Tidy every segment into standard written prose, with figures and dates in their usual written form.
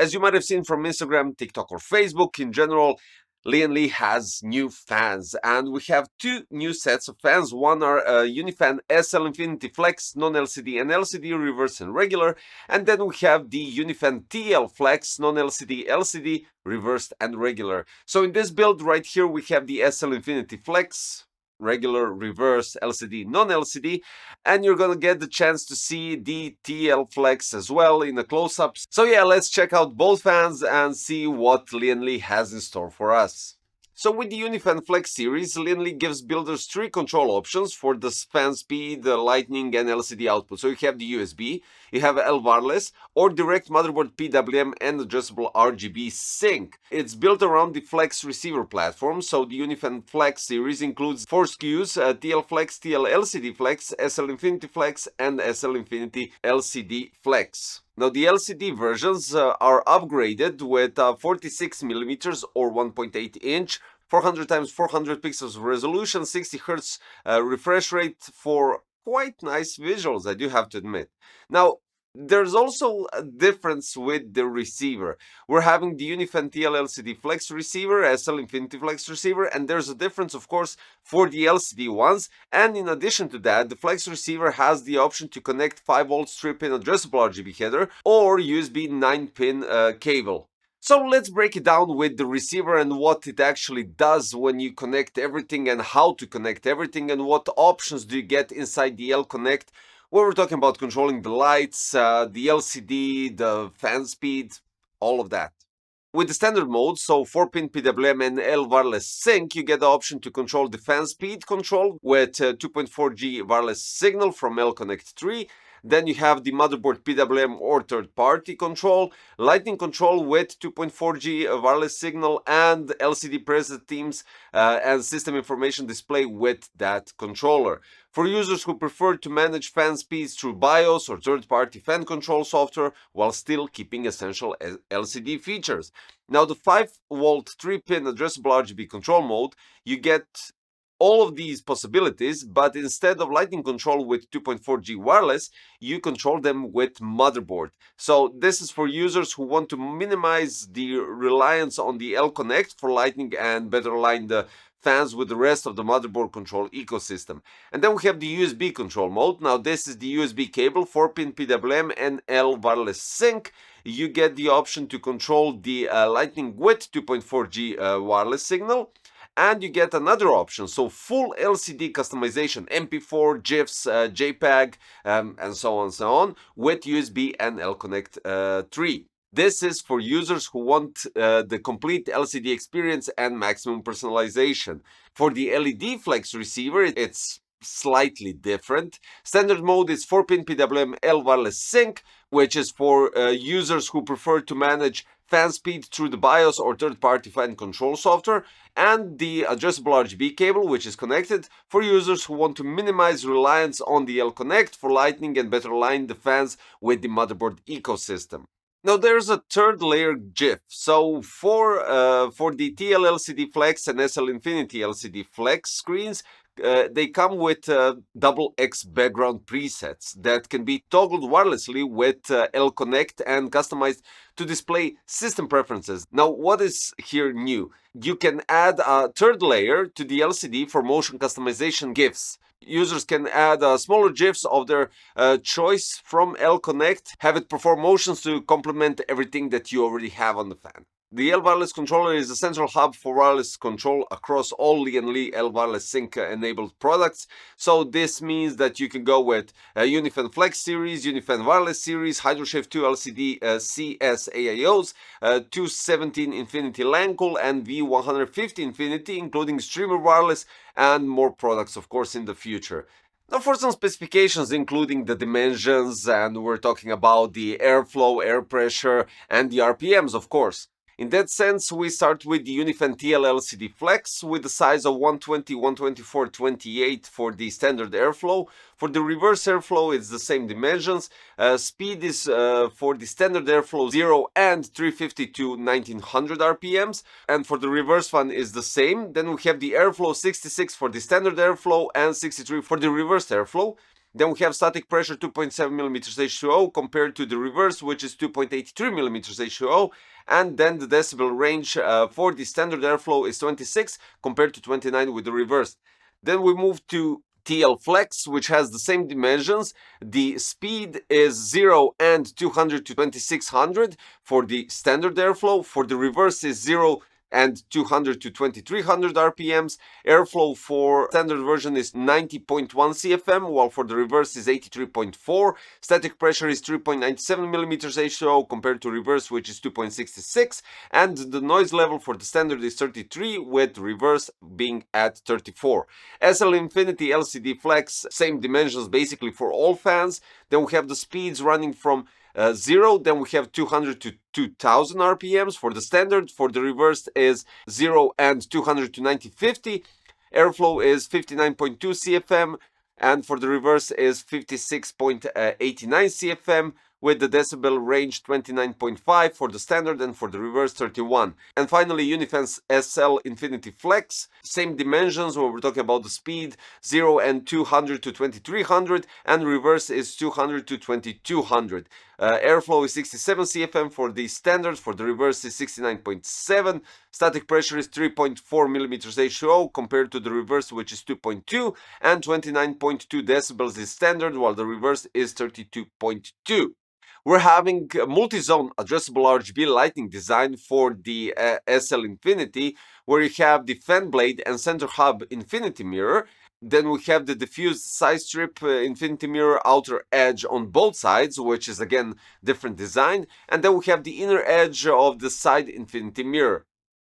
As you might have seen from Instagram, TikTok, or Facebook in general, Lian Li has new fans, and we have two new sets of fans. One are Unifan SL-Infinity Flex, non-LCD and LCD, reverse and regular, and then we have the Unifan TL Flex, non-LCD, LCD, reversed and regular. So in this build right here, we have the SL-Infinity Flex, regular, reverse, LCD, non-LCD, and you're gonna get the chance to see the TL Flex as well in a close-up. So yeah, let's check out both fans and see what Lian Li has in store for us. So with the Unifan Flex series, Lian Li gives builders three control options for the fan speed, the lightning and LCD output. So you have the USB, you have L wireless, or direct motherboard PWM and adjustable RGB sync. It's built around the Flex receiver platform, so the Unifan Flex series includes 4 SKUs, TL Flex, TL LCD Flex, SL Infinity Flex, and SL Infinity LCD Flex. Now the LCD versions are upgraded with 46mm or 1.8 inch, 400 x 400 pixels resolution, 60 Hz refresh rate for quite nice visuals, I do have to admit. Now, there's also a difference with the receiver. We're having the Unifan TL LCD Flex receiver, SL Infinity Flex receiver, and there's a difference, of course, for the LCD ones. And in addition to that, the Flex receiver has the option to connect 5V 3-pin addressable RGB header or USB 9-pin cable. So let's break it down with the receiver and what it actually does when you connect everything and how to connect everything and what options do you get inside the L-Connect when we're talking about controlling the lights, the LCD, the fan speed, all of that. With the standard mode, so 4-pin PWM and L wireless sync, you get the option to control the fan speed control with 2.4G wireless signal from L-Connect 3. Then you have the motherboard PWM or third-party control, lightning control with 2.4G wireless signal, and LCD preset themes and system information display with that controller. For users who prefer to manage fan speeds through BIOS or third-party fan control software while still keeping essential LCD features. Now the 5V 3-pin addressable RGB control mode, you get all of these possibilities, but instead of lightning control with 2.4G wireless, you control them with motherboard. So this is for users who want to minimize the reliance on the L-Connect for lightning and better align the fans with the rest of the motherboard control ecosystem. And then we have the USB control mode. Now this is the USB cable, 4-pin PWM and L wireless sync. You get the option to control the lightning with 2.4G wireless signal. And you get another option, so full LCD customization, MP4, GIFs, JPEG, and so on, with USB and L-Connect 3. This is for users who want the complete LCD experience and maximum personalization. For the LED Flex receiver, it's slightly different. Standard mode is 4-pin PWM L wireless sync, which is for users who prefer to manage fan speed through the BIOS or third-party fan control software, and the adjustable RGB cable, which is connected for users who want to minimize reliance on the L-Connect for lightning and better align the fans with the motherboard ecosystem. Now there's a third layer GIF. So for the TL LCD Flex and SL Infinity LCD Flex screens, they come with double X background presets that can be toggled wirelessly with L-Connect and customized to display system preferences. Now, what is here new? You can add a third layer to the LCD for motion customization GIFs. Users can add smaller GIFs of their choice from L-Connect, have it perform motions to complement everything that you already have on the fan. The L wireless controller is a central hub for wireless control across all Lian Li L wireless sync enabled products. So this means that you can go with Unifan Flex series, Unifan Wireless series, HydroShift 2 LCD CS AIOs, 217 Infinity LAN Cool, and V150 Infinity, including streamer wireless and more products, of course, in the future. Now for some specifications, including the dimensions, and we're talking about the airflow, air pressure, and the RPMs, of course. In that sense, we start with the Unifan TL LCD Flex with a size of 120, 124, 28 for the standard airflow. For the reverse airflow, it's the same dimensions. Speed is for the standard airflow 0 and 350 to 1900 RPMs. And for the reverse one is the same. Then we have the airflow 66 for the standard airflow and 63 for the reverse airflow. Then we have static pressure 2.7 millimeters H2O compared to the reverse, which is 2.83 millimeters H2O. And then the decibel range for the standard airflow is 26 compared to 29 with the reverse. Then we move to TL Flex, which has the same dimensions. The speed is 0 and 200 to 2600 for the standard airflow. For the reverse is 0 and 200 to 2300 RPMs. Airflow for standard version is 90.1 CFM, while for the reverse is 83.4. Static pressure is 3.97 millimeters H2O compared to reverse, which is 2.66. And the noise level for the standard is 33, with reverse being at 34. SL-Infinity LCD Flex, same dimensions basically for all fans. Then we have the speeds running from 0, then we have 200 to 2000 RPMs for the standard. For the reverse is 0 and 200 to 9050. Airflow is 59.2 CFM, and for the reverse is 56.89 CFM, with the decibel range 29.5 for the standard and for the reverse 31. And finally, Unifan's SL-Infinity Flex, same dimensions when we're talking about the speed, 0 and 200 to 2300, and reverse is 200 to 2200. Airflow is 67 CFM for the standard, for the reverse is 69.7. Static pressure is 3.4 millimeters H2O compared to the reverse, which is 2.2, and 29.2 decibels is standard, while the reverse is 32.2. We're having a multi-zone addressable RGB lighting design for the SL-Infinity, where you have the fan blade and center hub infinity mirror. Then we have the diffused side strip infinity mirror outer edge on both sides, which is again different design. And then we have the inner edge of the side infinity mirror.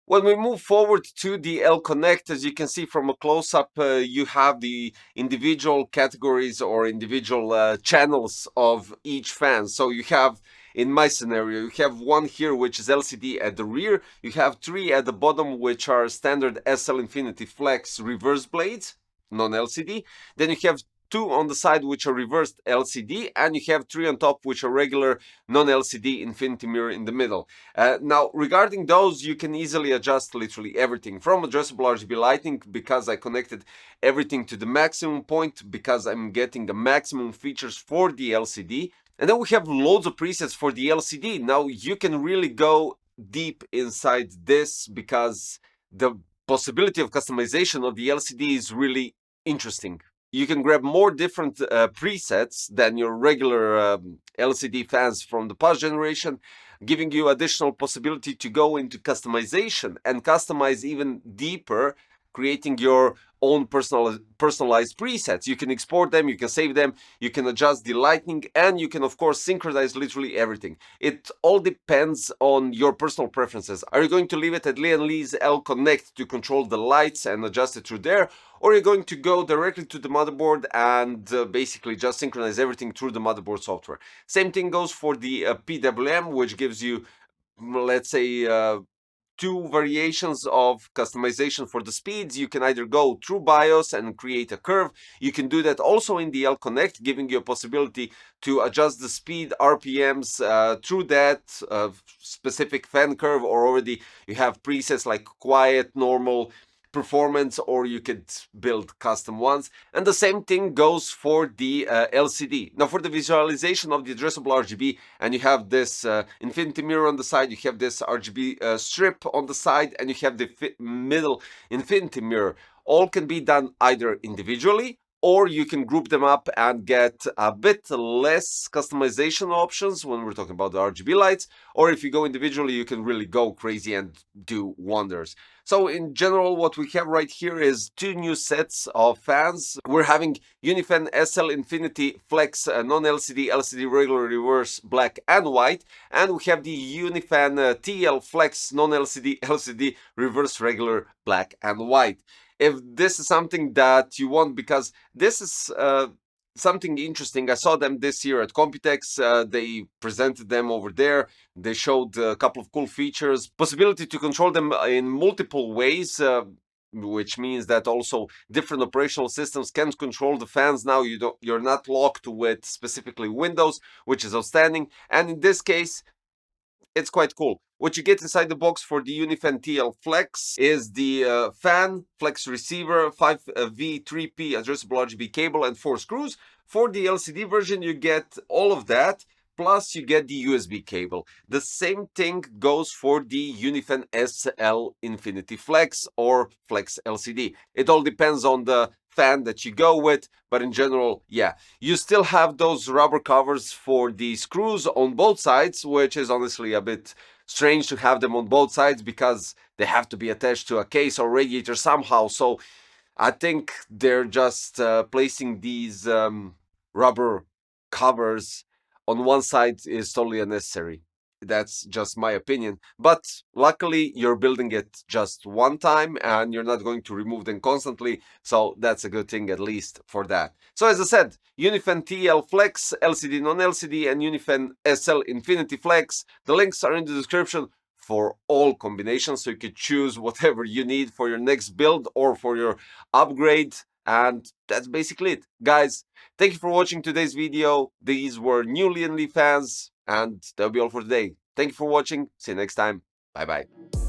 When we move forward to the L-Connect, as you can see from a close-up, you have the individual categories or individual channels of each fan. So you have, in my scenario, you have one here which is LCD at the rear, you have 3 at the bottom which are standard SL-Infinity Flex reverse blades, non-LCD, then you have 2 on the side which are reversed LCD, and you have 3 on top which are regular non-LCD infinity mirror in the middle. Now, regarding those, you can easily adjust literally everything from addressable RGB lighting, because I connected everything to the maximum point, because I'm getting the maximum features for the LCD. And then we have loads of presets for the LCD. Now, you can really go deep inside this, because the possibility of customization of the LCD is really interesting. You can grab more different presets than your regular LCD fans from the past generation, giving you additional possibility to go into customization and customize even deeper, creating your own personalized presets. You can export them, you can save them, you can adjust the lighting, and you can of course synchronize literally everything. It all depends on your personal preferences. Are you going to leave it at Lian Li's L-Connect to control the lights and adjust it through there? Or are you going to go directly to the motherboard and basically just synchronize everything through the motherboard software? Same thing goes for the PWM, which gives you, let's say, 2 variations of customization for the speeds. You can either go through BIOS and create a curve. You can do that also in the L-Connect, giving you a possibility to adjust the speed RPMs through that specific fan curve, or already you have presets like quiet, normal, performance, or you could build custom ones. And the same thing goes for the LCD. Now, for the visualization of the addressable RGB, and you have this infinity mirror on the side, you have this RGB strip on the side, and you have the middle infinity mirror. All can be done either individually, or you can group them up and get a bit less customization options when we're talking about the RGB lights. Or if you go individually, you can really go crazy and do wonders. So in general, what we have right here is 2 new sets of fans. We're having Unifan SL-Infinity Flex non-LCD, LCD regular reverse black and white. And we have the Unifan TL Flex non-LCD, LCD reverse regular black and white. If this is something that you want, because this is something interesting. I saw them this year at Computex. They presented them over there. They showed a couple of cool features, possibility to control them in multiple ways, which means that also different operational systems can control the fans. Now you're not locked with specifically Windows, which is outstanding. And in this case, it's quite cool. What you get inside the box for the Unifan TL Flex is the fan, flex receiver, 5V3P addressable RGB cable, and 4 screws. For the LCD version, you get all of that, plus you get the USB cable. The same thing goes for the Unifan SL Infinity Flex or Flex LCD. It all depends on the fan that you go with, but in general, yeah, you still have those rubber covers for the screws on both sides, which is honestly a bit strange to have them on both sides because they have to be attached to a case or radiator somehow. So I think they're just placing these rubber covers on one side is totally unnecessary. That's just my opinion. But luckily, you're building it just one time and you're not going to remove them constantly. So that's a good thing, at least for that. So, as I said, Unifan TL Flex, LCD non LCD, and Unifan SL Infinity Flex. The links are in the description for all combinations, so you can choose whatever you need for your next build or for your upgrade. And that's basically it. Guys, thank you for watching today's video. These were new Lian Li fans, and that'll be all for today. Thank you for watching. See you next time. Bye bye.